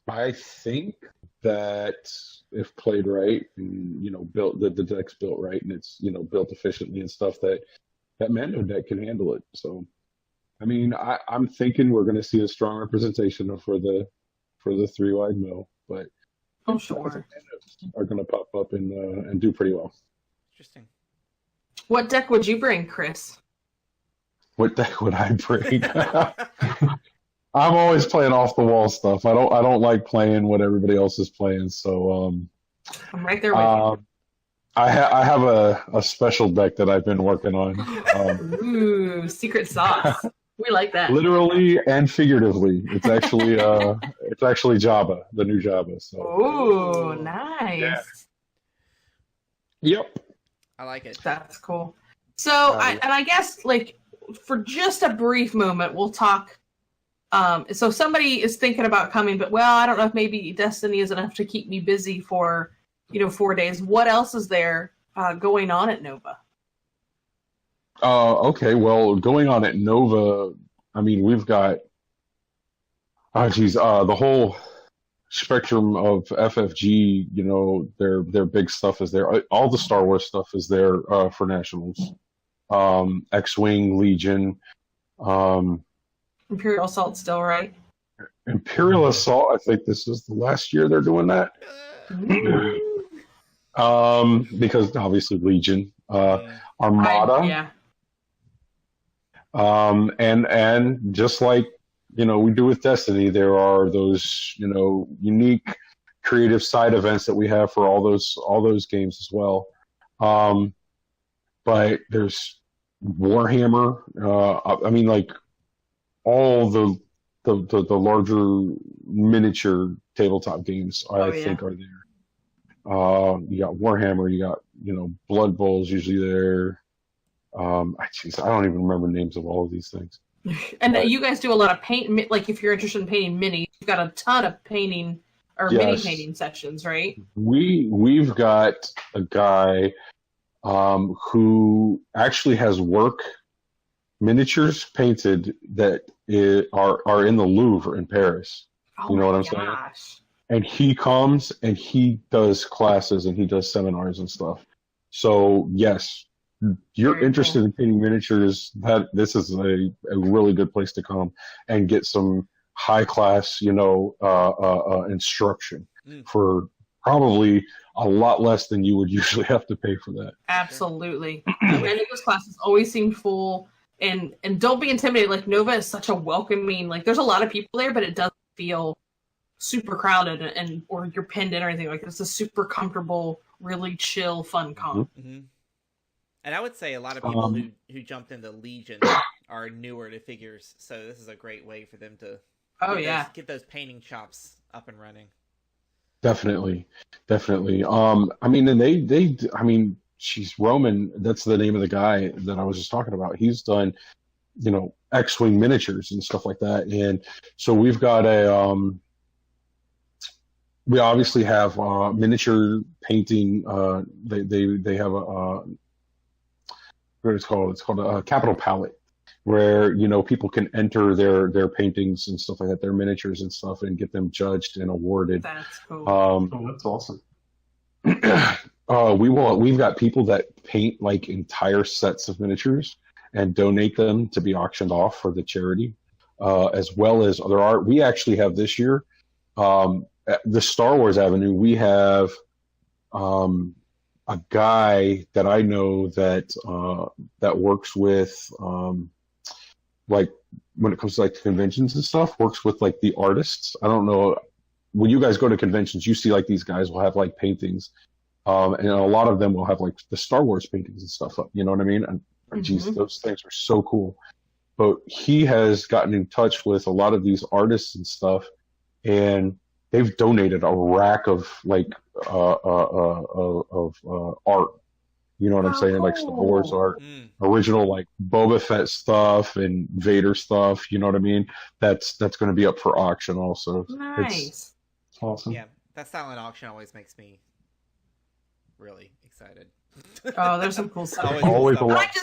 I think that if played right and, built the deck's built right and it's, built efficiently and stuff, that Mando deck can handle it. So, I mean, I'm thinking we're going to see a strong representation for the 3-wide mill, but I'm sure are going to pop up and do pretty well. Interesting. What deck would you bring, Kris? What deck would I bring? I'm always playing off the wall stuff. I don't like playing what everybody else is playing. So I'm right there with you. I have a special deck that I've been working on. Ooh, secret sauce. We like that. Literally and figuratively. It's actually Jabba, the new Jabba. So. Ooh, nice. Yeah. Yep. I like it. That's cool. So, I guess like for just a brief moment, we'll talk. So somebody is thinking about coming, but I don't know if maybe Destiny is enough to keep me busy for 4 days. What else is there going on at Nova? Okay, well, going on at Nova, I mean, we've got Oh, geez, the whole spectrum of FFG, their big stuff is there. All the Star Wars stuff is there for Nationals. X-Wing, Legion. Imperial Assault still, right? Imperial Assault, I think this is the last year they're doing that. Because obviously Legion. Armada. And just like we do with Destiny, there are those unique creative side events that we have for all those games as well. But there's Warhammer. I mean, like all the larger miniature tabletop games, I think are there. You got Warhammer. You got Blood Bowl is usually there. I don't even remember names of all of these things. And you guys do a lot of paint. Like if you're interested in painting minis, you've got a ton of painting or mini painting sessions, right? We've got a guy who actually has miniatures painted that are in the Louvre in Paris. You know what I'm saying? And he comes and he does classes and he does seminars and stuff. So yes, you're interested in painting miniatures, this is a really good place to come and get some high class, instruction for probably a lot less than you would usually have to pay for that. Absolutely. And those classes always seem full, and don't be intimidated. Like Nova is such a welcoming, like there's a lot of people there, but it doesn't feel super crowded or you're pinned in or anything. Like it's a super comfortable, really chill, fun con. Mm-hmm. And I would say a lot of people who jumped into Legion are newer to figures, so this is a great way for them to get those painting chops up and running. Definitely. She's Roman. That's the name of the guy that I was just talking about. He's done, X-Wing miniatures and stuff like that. And so we've got we obviously have miniature painting. They have what it's called. It's called a capital palette, where people can enter their paintings and stuff like that, their miniatures and stuff, and get them judged and awarded. That's cool. That's awesome. We've got people that paint like entire sets of miniatures and donate them to be auctioned off for the charity, as well as we actually have this year, the Star Wars Avenue. We have a guy that I know that works with like when it comes to like conventions and stuff, works with like the artists. I don't know, when you guys go to conventions, you see like these guys will have like paintings, and a lot of them will have like the Star Wars paintings and stuff up. You know what I mean? And geez, those things are so cool. But he has gotten in touch with a lot of these artists and stuff, and they've donated a rack of like art. You know what I'm saying? Like Star Wars art, original like Boba Fett stuff and Vader stuff. You know what I mean? That's going to be up for auction also. Nice. It's awesome. Yeah, that silent auction always makes me really excited. Oh, there's some cool stuff. Always a lot.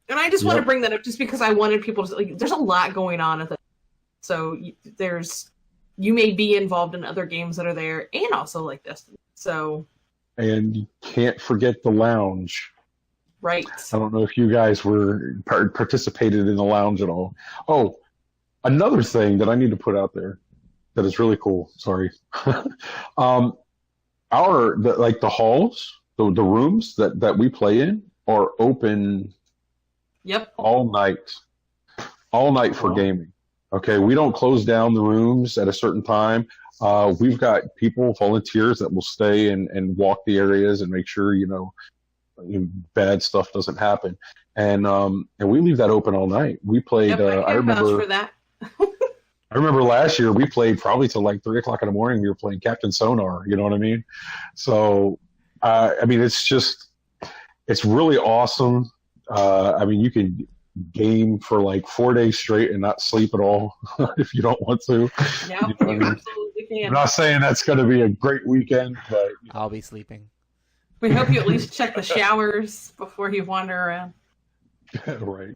And I just want to bring that up just because I wanted people to like. There's a lot going on at the. So you may be involved in other games that are there, and also like Destiny. So. And you can't forget the lounge. Right. I don't know if you guys were participated in the lounge at all. Oh, another thing that I need to put out there that is really cool. Sorry. The halls, the rooms that we play in are open. Yep. All night for gaming. Okay, we don't close down the rooms at a certain time. We've got volunteers that will stay and walk the areas and make sure bad stuff doesn't happen. And we leave that open all night. We played. I remember for that. I remember last year we played probably till like 3:00 in the morning. We were playing Captain Sonar. You know what I mean? So it's really awesome. You can game for like 4 days straight and not sleep at all if you don't want to. Yeah, you absolutely can. I'm not saying that's going to be a great weekend, but I'll be sleeping. We hope you at least check the showers before you wander around. Right.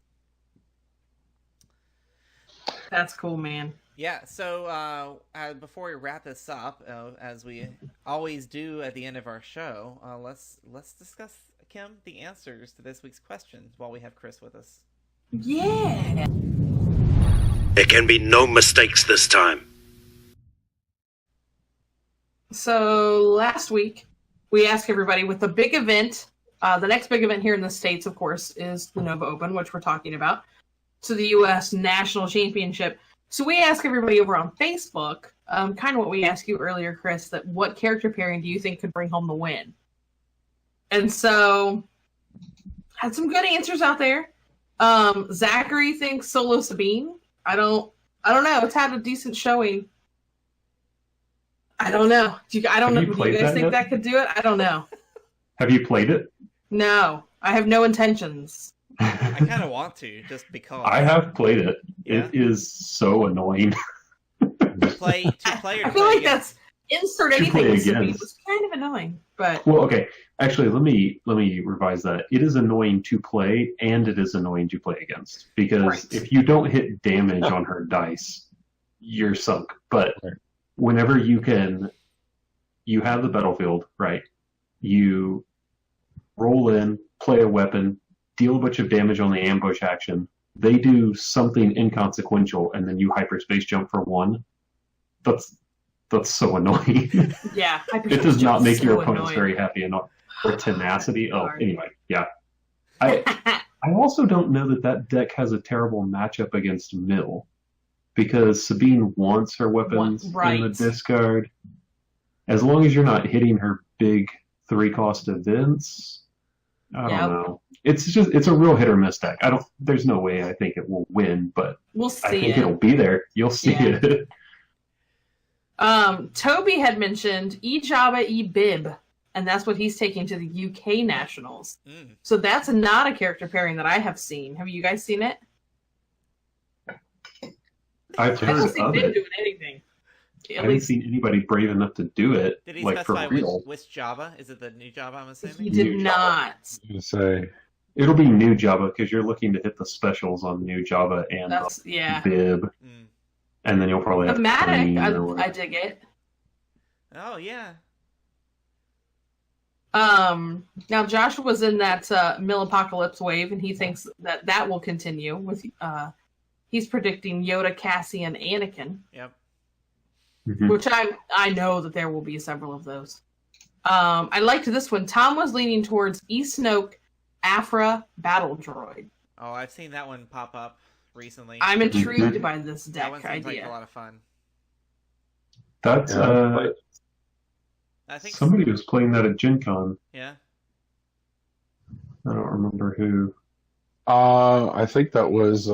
That's cool, man. Yeah, so before we wrap this up, as we always do at the end of our show, let's discuss, Kim, the answers to this week's questions while we have Kris with us. Yeah. There can be no mistakes this time. So last week, we asked everybody with the big event, the next big event here in the States, of course, is the Nova Open, which we're talking about, to the U.S. National Championship. So we asked everybody over on Facebook, kind of what we asked you earlier, Kris, that what character pairing do you think could bring home the win? And so, had some good answers out there. Zachary thinks Solo Sabine. I don't know. It's had a decent showing. I don't know. Do you guys think that could do it? I don't know. Have you played it? No, I have no intentions. I kind of want to, just because. I have played it. Yeah. It is so annoying. To play or to I play feel like against? that's insert anything with Sabine was kind of annoying, but Well, okay. Actually, let me revise that. It is annoying to play, and it is annoying to play against. Because if you don't hit damage on her dice, you're sunk. But whenever you have the battlefield, right? You roll in, play a weapon, deal a bunch of damage on the ambush action. They do something inconsequential, and then you hyperspace jump for 1. That's so annoying. yeah, It does not make your opponents very happy enough. Or tenacity. Oh, anyway, yeah. I also don't know that deck has a terrible matchup against Mill, because Sabine wants her weapons in the discard. As long as you're not hitting her big 3-cost events, I don't know. It's a real hit or miss deck. There's no way I think it will win, but we'll see. I think it'll be there. You'll see it. Toby had mentioned E-Jabba E-Bib, and that's what he's taking to the UK Nationals. So that's not a character pairing that I have seen. Have you guys seen it? I've heard I don't see of Bib it. doing anything. I haven't seen anybody brave enough to do it. Did he like specify for real. which Java? Is it the new Java, I'm assuming? He did New not. I was gonna say It'll be new Java because you're looking to hit the specials on new Java and Bib, and then you'll probably have Thematic. I dig it. Oh yeah. Now Joshua was in that Mill Apocalypse wave, and he thinks that will continue with. He's predicting Yoda, Cassian, Anakin. Yep. Which I know that there will be several of those. I liked this one. Tom was leaning towards E-Snoke, Afra, Battle Droid. Oh, I've seen that one pop up recently. I'm intrigued by this deck that one seems idea. like a lot of fun. That's I think somebody was playing that at Gen Con. Yeah. I don't remember who. I think that was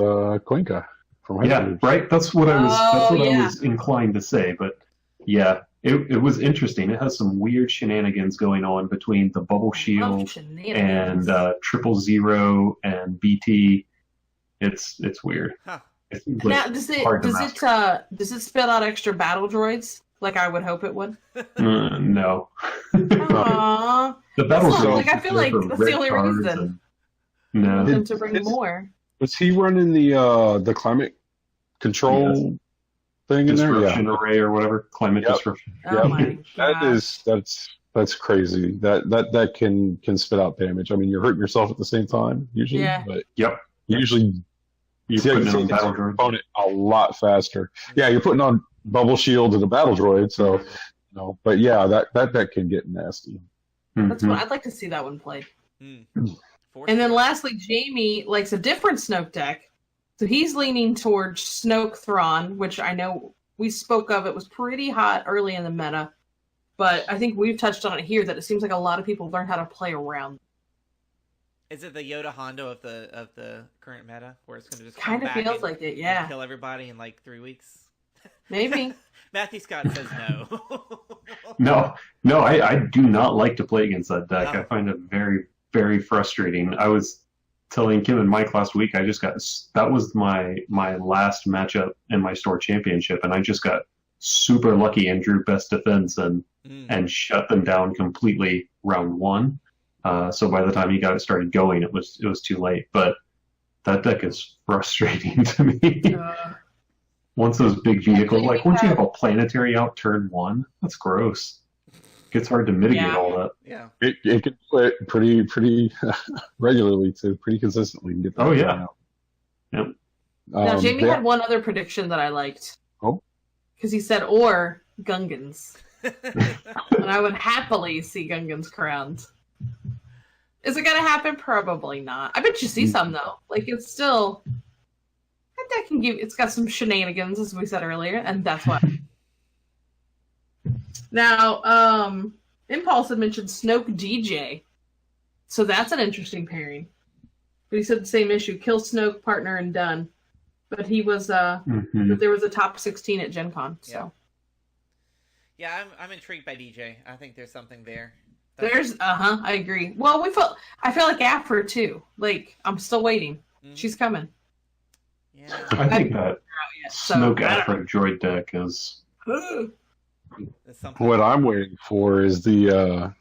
Cuenca from High School. Right. That's what I was. That's what I was inclined to say. But yeah, it was interesting. It has some weird shenanigans going on between the Bubble Shield and 000 and BT. It's weird. Huh. Now, does it spit out extra battle droids like I would hope it would? No. Aww. The battle droids. I feel like that's the only reason. No. Them to bring more. Was he running the climate control thing in there? Disruption array or whatever. Climate disruption. Oh my God. That's crazy. That can spit out damage. I mean, you're hurting yourself at the same time usually. Yeah. But Yep. Usually you can see your opponent a lot faster. Yeah, you're putting on bubble shield to the battle droid, so but yeah, that can get nasty. That's what I'd like to see that one played. And then lastly, Jamie likes a different Snoke deck. So he's leaning towards Snoke Thrawn, which I know we spoke of. It was pretty hot early in the meta, but I think we've touched on it here that it seems like a lot of people learn how to play around. Is it the Yoda Hondo of the current meta, where it's going to just kind of feels like it? Yeah, kill everybody in like 3 weeks. Maybe. Matthew Scott says no. No, I do not like to play against that deck. I find it very, very frustrating. I was telling Kim and Mike last week, that was my last matchup in my store championship, and I just got super lucky and drew best defense and shut them down completely round 1. So by the time he got it started going, it was too late. But that deck is frustrating to me. Once those big vehicles, like once you have a planetary out turn 1, that's gross. It's hard to mitigate all that. Yeah. It can do it pretty regularly too, pretty consistently. Get that out. Yep. Now, Jamie had one other prediction that I liked. Oh? Because he said, or Gungans. And I would happily see Gungans crowned. Is it going to happen? Probably not. I bet you see some, though. Like, it's still... That can give... It's got some shenanigans, as we said earlier, and that's why. Now, Impulse had mentioned Snoke DJ. So that's an interesting pairing. But he said the same issue. Kill Snoke, partner, and done. But he was... But there was a top 16 at Gen Con, so... Yeah, I'm intrigued by DJ. I think there's something there. I agree. Well, I feel like Afro too. Like, I'm still waiting. She's coming. Yeah. I think that Snoke Afro droid deck is... What I'm waiting for is the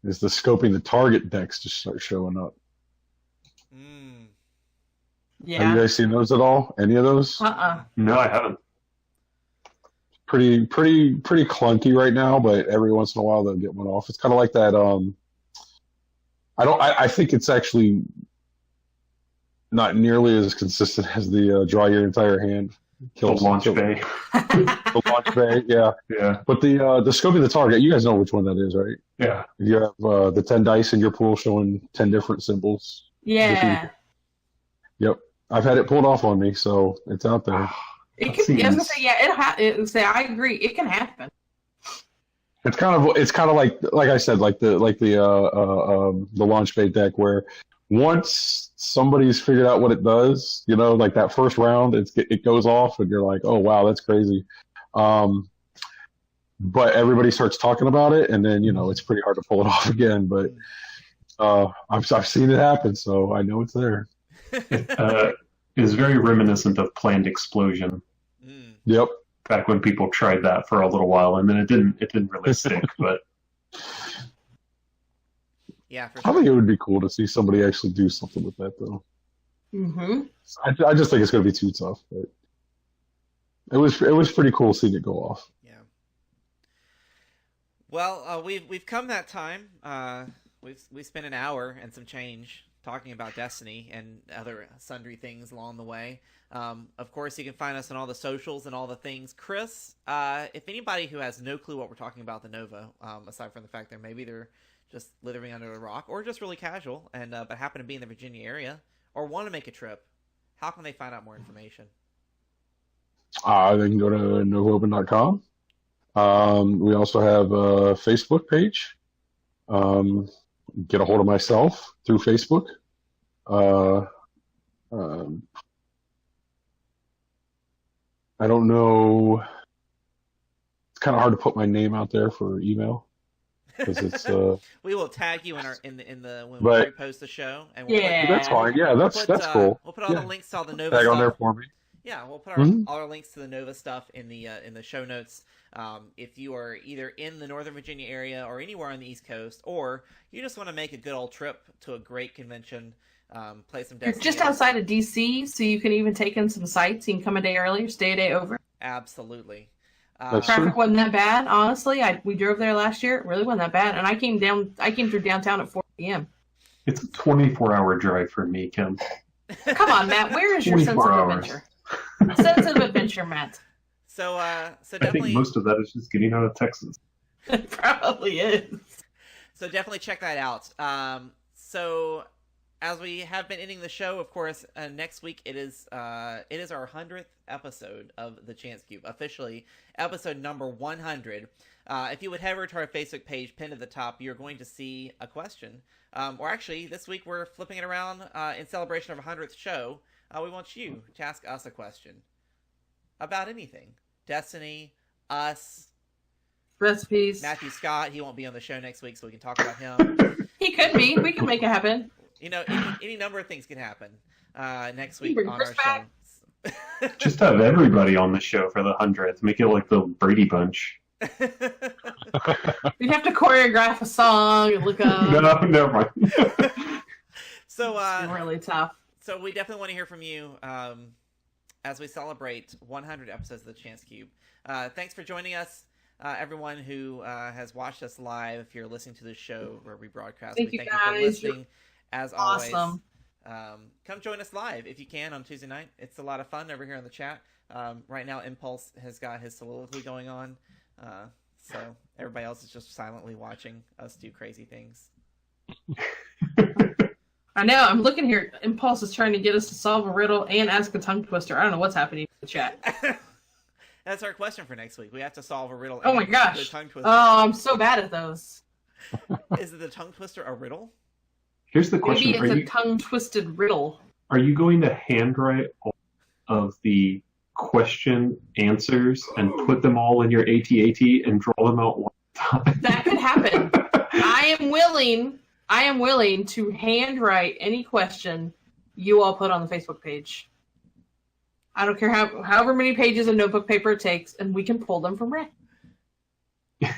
scoping the target decks to start showing up. Yeah. Have you guys seen those at all? Any of those? No, I haven't. Pretty clunky right now, but every once in a while they'll get one off. It's kind of like that. I think it's actually not nearly as consistent as the draw your entire hand. The launch bay. The launch bay, yeah. But the scoping the target, you guys know which one that is, right? Yeah. You have the 10 dice in your pool showing 10 different symbols. Yeah. Yep. I've had it pulled off on me, so it's out there. It can. I was gonna say, I agree. It can happen. It's kind of like I said, like the launch bait deck, where once somebody's figured out what it does, like that first round, it goes off, and you're like, oh wow, that's crazy. But everybody starts talking about it, and then it's pretty hard to pull it off again. But I've seen it happen, so I know it's there. Is very reminiscent of Planned Explosion. Yep. Back when people tried that for a little while, and then it didn't really stick. But yeah, for sure. I think it would be cool to see somebody actually do something with that, though. I just think it's going to be too tough. But it was pretty cool seeing it go off. Yeah. Well, we've come that time. We spent an hour and some change talking about Destiny and other sundry things along the way. Of course, you can find us on all the socials and all the things. Kris, if anybody who has no clue what we're talking about the Nova, aside from the fact that maybe they're just living under a rock or just really casual and but happen to be in the Virginia area or want to make a trip, how can they find out more information? They can go to novaopen.com. We also have a Facebook page. Get a hold of myself through Facebook. I don't know. It's kind of hard to put my name out there for email because it's. We will tag you when we post the show. And that's fine. Yeah, that's cool. We'll put all the links to all the Nova tag stuff on there for me. Yeah, we'll put all our links to the Nova stuff in the show notes. If you are either in the Northern Virginia area or anywhere on the East Coast, or you just want to make a good old trip to a great convention, play some Destiny. It's just outside of DC, so you can even take in some sites. You can come a day early or stay a day over. Absolutely. Traffic wasn't that bad, honestly. We drove there last year. It really wasn't that bad, and I came through downtown at 4 p.m. It's a 24-hour drive for me, Kim. Come on, Matt. Where is your sense of adventure? Sense of adventure, Matt. So I definitely. think most of that is just getting out of Texas. It probably is. So definitely check that out. So as we have been ending the show, of course, next week it is our 100th episode of the Chance Cube, officially episode number 100. If you would head over to our Facebook page, pinned at the top, you're going to see a question. Or actually, this week we're flipping it around in celebration of our 100th show. We want you to ask us a question about anything. Destiny, us, recipes. Matthew Scott, he won't be on the show next week, so we can talk about him. He could be. We can make it happen. Any number of things can happen next week on our show. Just have everybody on the show for the 100th. Make it like the Brady Bunch. We'd have to choreograph a song and look up. No, never mind. So it's really tough. So we definitely want to hear from you. as we celebrate 100 episodes of the Chance Cube. Thanks for joining us, everyone who has watched us live. If you're listening to the show or rebroadcast, thank you you for listening. As awesome. always, come join us live if you can on Tuesday night. It's a lot of fun over here in the chat. Right now, Impulse has got his soliloquy going on, so everybody else is just silently watching us do crazy things. I know. I'm looking here. Impulse is trying to get us to solve a riddle and ask a tongue twister. I don't know what's happening in the chat. That's our question for next week. We have to solve a riddle. Oh my gosh! The tongue twister. Oh, I'm so bad at those. Is the tongue twister a riddle? Here's the question: Maybe it's a tongue-twisted riddle. Are you going to handwrite all of the question answers and put them all in your AT-AT and draw them out one time? That could happen. I am willing to handwrite any question you all put on the Facebook page. I don't care however many pages of notebook paper it takes, and we can pull them from Rex.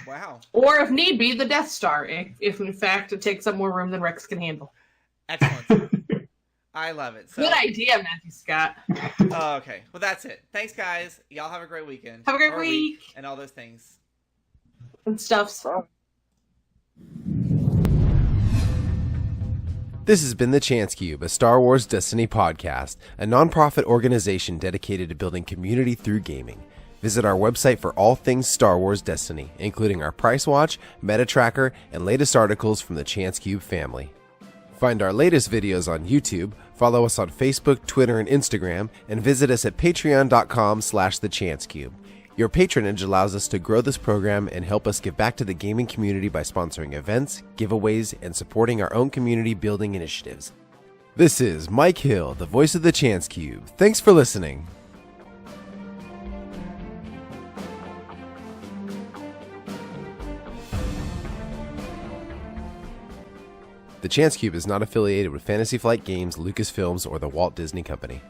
Wow. Or if need be, the Death Star, if in fact it takes up more room than Rex can handle. Excellent. I love it. So, good idea, Matthew Scott. Okay. Well, that's it. Thanks, guys. Y'all have a great weekend. Have a great week. And all those things. And stuff. This has been The Chance Cube, a Star Wars Destiny podcast, a non-profit organization dedicated to building community through gaming. Visit our website for all things Star Wars Destiny, including our price watch, meta tracker, and latest articles from the Chance Cube family. Find our latest videos on YouTube, follow us on Facebook, Twitter, and Instagram, and visit us at patreon.com/thechancecube. Your patronage allows us to grow this program and help us give back to the gaming community by sponsoring events, giveaways, and supporting our own community building initiatives. This is Mike Hill, the voice of the Chance Cube. Thanks for listening. The Chance Cube is not affiliated with Fantasy Flight Games, Lucasfilms, or the Walt Disney Company.